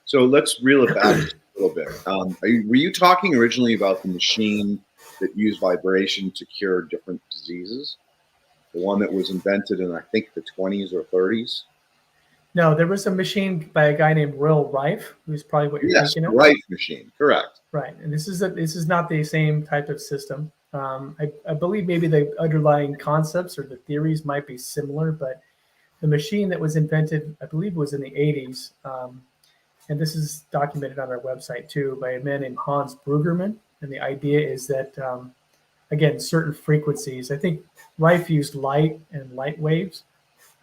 So let's reel it back just a little bit. Were you talking originally about the machine that used vibration to cure different diseases? The one that was invented in, I think, the 20s or 30s? No, there was a machine by a guy named Rife, who's probably what you're Yes, thinking the of. Rife machine, correct. Right, and this is not the same type of system. I believe maybe the underlying concepts or the theories might be similar, but the machine that was invented, I believe, was in the 80s, and this is documented on our website too by a man named Hans Brueggemann. And the idea is that, again, certain frequencies. I think Rife used light and light waves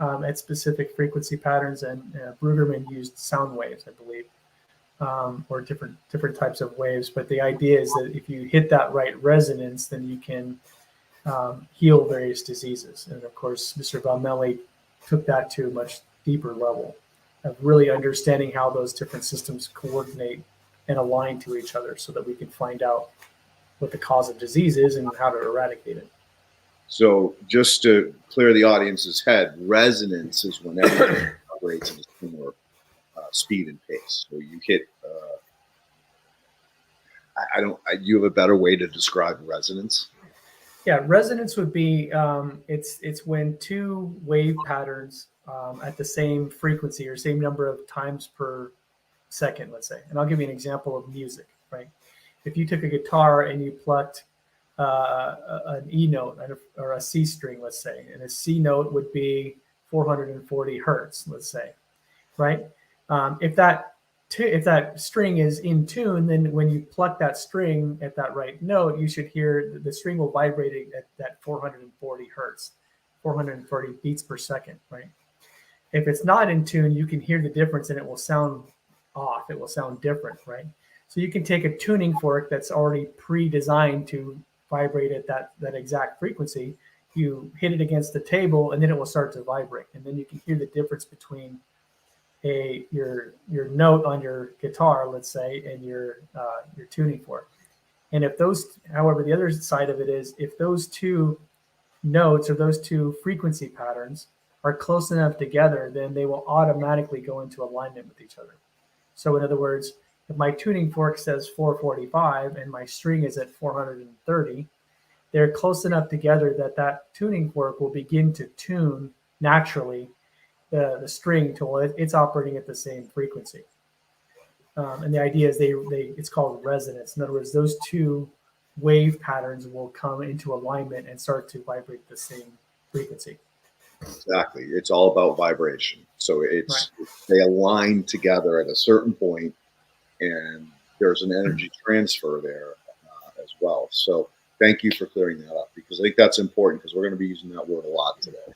at specific frequency patterns, and Brueggemann used sound waves, I believe. Or different types of waves. But the idea is that if you hit that right resonance, then you can heal various diseases. And of course, Mr. Valmelli took that to a much deeper level of really understanding how those different systems coordinate and align to each other so that we can find out what the cause of disease is and how to eradicate it. So just to clear the audience's head, resonance is when everything operates at a similar speed and pace. So you hit, you have a better way to describe resonance? Yeah, resonance would be, it's when two wave patterns at the same frequency or same number of times per second, let's say. And I'll give you an example of music, right? If you took a guitar and you plucked an E note or a C string, let's say, and a C note would be 440 hertz, let's say, right? If that string is in tune, then when you pluck that string at that right note, you should hear the string will vibrate at that 440 hertz, 440 beats per second, right? If it's not in tune, you can hear the difference and it will sound off. It will sound different, right? So you can take a tuning fork that's already pre-designed to vibrate at that exact frequency. You hit it against the table and then it will start to vibrate. And then you can hear the difference between your note on your guitar, let's say, and your tuning fork. And if those, however, the other side of it is if those two notes or those two frequency patterns are close enough together, then they will automatically go into alignment with each other. So in other words, if my tuning fork says 445 and my string is at 430, they're close enough together that tuning fork will begin to tune naturally the string till it's operating at the same frequency. And the idea is it's called resonance. In other words, those two wave patterns will come into alignment and start to vibrate the same frequency. Exactly. It's all about vibration. So it's Right. They align together at a certain point, and there's an energy transfer there as well. So thank you for clearing that up, because I think that's important, because we're going to be using that word a lot today.